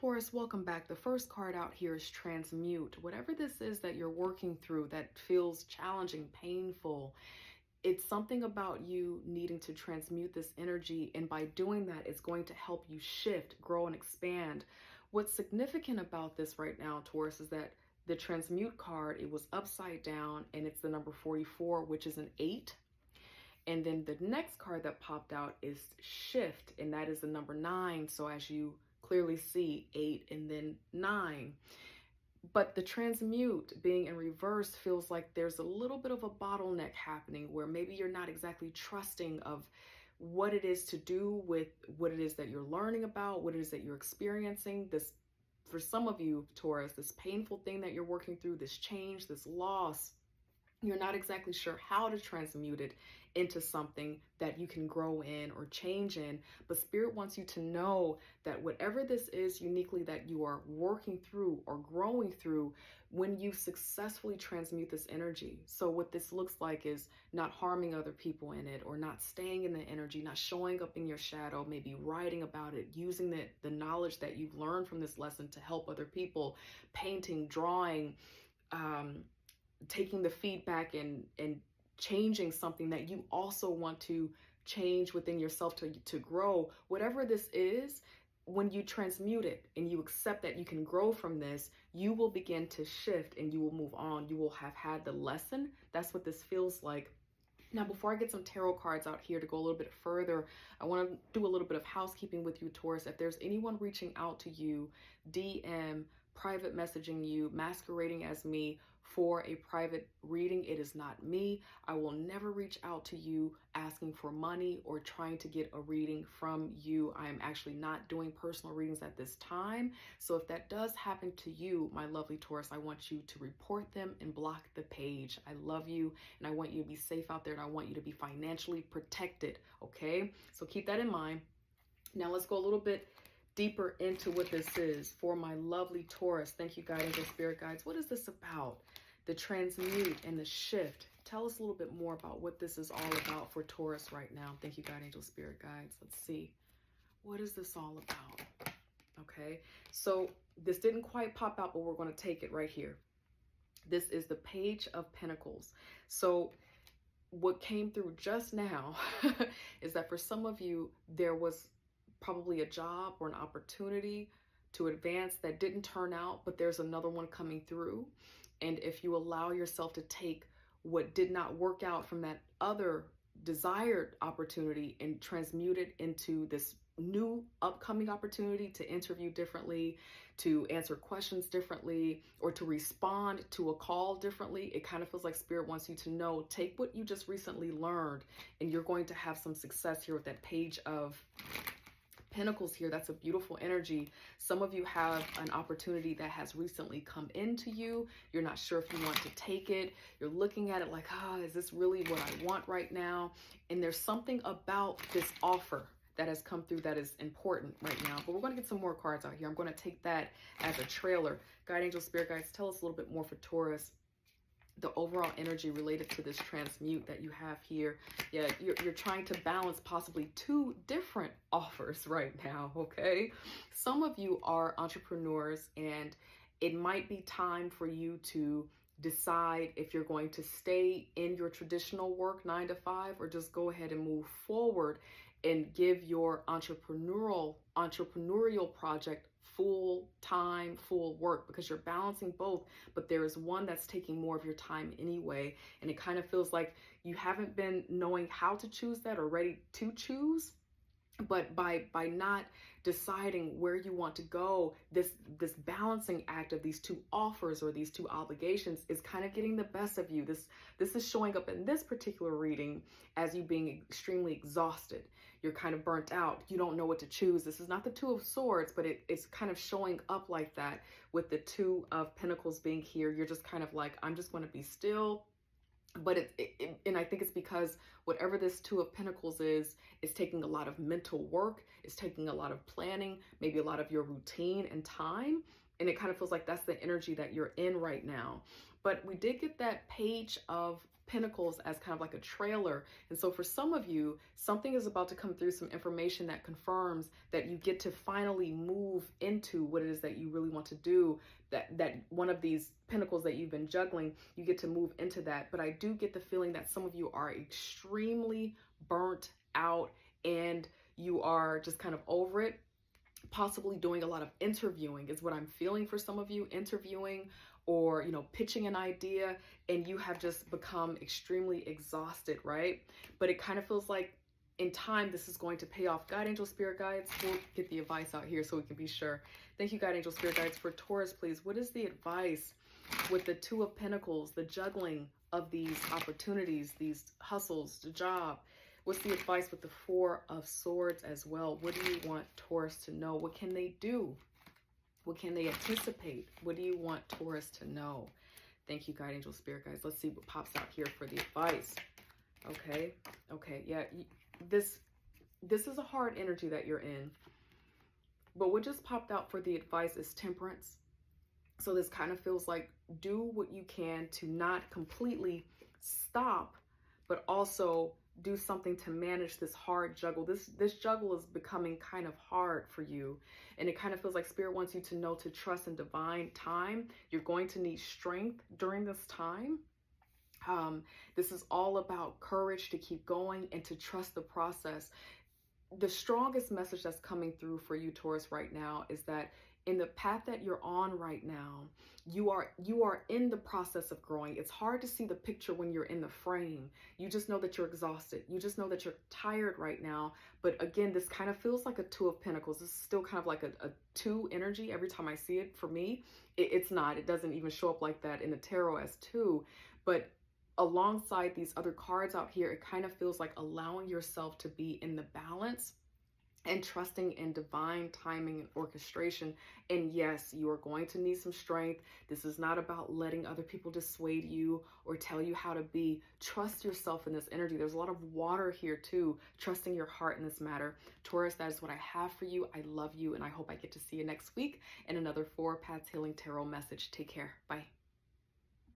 Taurus, welcome back. The first card out here is transmute. Whatever this is that you're working through that feels challenging, painful, it's something about you needing to transmute this energy. And by doing that, it's going to help you shift, grow, and expand. What's significant about this right now, Taurus, is that the transmute card, it was upside down and it's the number 44, which is an 8. And then the next card that popped out is shift, and that is the number 9. So as you clearly see, 8 and then 9. But the transmute being in reverse feels like there's a little bit of a bottleneck happening where maybe you're not exactly trusting of what it is to do with what it is that you're learning about, what it is that you're experiencing. This, for some of you, Taurus, this painful thing that you're working through, this change, this loss, you're not exactly sure how to transmute it into something that you can grow in or change in. But Spirit wants you to know that whatever this is uniquely that you are working through or growing through, when you successfully transmute this energy. So what this looks like is not harming other people in it, or not staying in the energy, not showing up in your shadow, maybe writing about it, using the knowledge that you've learned from this lesson to help other people, painting, drawing, taking the feedback and changing something that you also want to change within yourself to grow. Whatever this is, when you transmute it and you accept that you can grow from this, you will begin to shift and you will move on. You will have had the lesson. That's what this feels like. Now, before I get some tarot cards out here to go a little bit further, I want to do a little bit of housekeeping with you, Taurus. If there's anyone reaching out to you, DM, private messaging you, masquerading as me for a private reading, it is not me. I will never reach out to you asking for money or trying to get a reading from you. I am actually not doing personal readings at this time. So if that does happen to you, my lovely Taurus, I want you to report them and block the page. I love you and I want you to be safe out there, and I want you to be financially protected, okay? So keep that in mind. Now let's go a little bit deeper into what this is for my lovely Taurus. Thank you, guidance and spirit guides. What is this about? The transmute and the shift. Tell us a little bit more about what this is all about for Taurus right now. Thank you, guide angel spirit guides. Let's see. What is this all about? Okay, so this didn't quite pop out, but we're going to take it right here. This is the Page of Pentacles. So what came through just now is that for some of you, there was probably a job or an opportunity to advance that didn't turn out, but there's another one coming through. And if you allow yourself to take what did not work out from that other desired opportunity and transmute it into this new upcoming opportunity to interview differently, to answer questions differently, or to respond to a call differently, it kind of feels like Spirit wants you to know, take what you just recently learned and you're going to have some success here with that Page of Pentacles here. That's a beautiful energy. Some of you have an opportunity that has recently come into you. You're not sure if you want to take it. You're looking at it like, is this really what I want right now? And there's something about this offer that has come through that is important right now. But we're going to get some more cards out here. I'm going to take that as a trailer. Guide angel spirit guides, tell us a little bit more for Taurus, the overall energy related to this transmute that you have here. Yeah, you're trying to balance possibly two different offers right now, okay? Some of you are entrepreneurs, and it might be time for you to decide if you're going to stay in your traditional work 9 to 5 or just go ahead and move forward and give your entrepreneurial project full time, full work, because you're balancing both, but there is one that's taking more of your time anyway. And it kind of feels like you haven't been knowing how to choose that or ready to choose. But by not deciding where you want to go, this balancing act of these two offers or these two obligations is kind of getting the best of you. This is showing up in this particular reading as you being extremely exhausted. You're kind of burnt out. You don't know what to choose. This is not the Two of Swords, but it's kind of showing up like that with the Two of Pentacles being here. You're just kind of like, I'm just going to be still. But and I think it's because whatever this Two of Pentacles is taking a lot of mental work, it's taking a lot of planning, maybe a lot of your routine and time. And it kind of feels like that's the energy that you're in right now. But we did get that Page of Pentacles as kind of like a trailer. And so for some of you, something is about to come through, some information that confirms that you get to finally move into what it is that you really want to do. That one of these pentacles that you've been juggling, you get to move into that. But I do get the feeling that some of you are extremely burnt out and you are just kind of over it. Possibly doing a lot of interviewing is what I'm feeling for some of you, interviewing or, you know, pitching an idea, and you have just become extremely exhausted, right? But it kind of feels like in time, this is going to pay off. God, angel, spirit guides, we'll get the advice out here so we can be sure. Thank you, God, angel, spirit guides. For Taurus, please, what is the advice with the Two of Pentacles, the juggling of these opportunities, these hustles, the job? What's the advice with the Four of Swords as well? What do you want Taurus to know? What can they do? What can they anticipate? What do you want Taurus to know? Thank you, God, angel, spirit guides. Let's see what pops out here for the advice. Okay. Okay. Yeah. This is a hard energy that you're in. But what just popped out for the advice is temperance. So this kind of feels like do what you can to not completely stop, but also do something to manage this hard juggle. This juggle is becoming kind of hard for you. And it kind of feels like Spirit wants you to know to trust in divine time. You're going to need strength during this time. This is all about courage to keep going and to trust the process. The strongest message that's coming through for you, Taurus, right now is that in the path that you're on right now, you are in the process of growing. It's hard to see the picture when you're in the frame. You just know that you're exhausted. You just know that you're tired right now. But again, this kind of feels like a Two of Pentacles. This is still kind of like a two energy every time I see it. For me, it's not. It doesn't even show up like that in the tarot as two. But alongside these other cards out here, it kind of feels like allowing yourself to be in the balance and trusting in divine timing and orchestration. And yes, you are going to need some strength. This is not about letting other people dissuade you or tell you how to be. Trust yourself in this energy. There's a lot of water here too. Trusting your heart in this matter. Taurus, that is what I have for you. I love you, and I hope I get to see you next week in another Four Paths Healing Tarot message. Take care. Bye.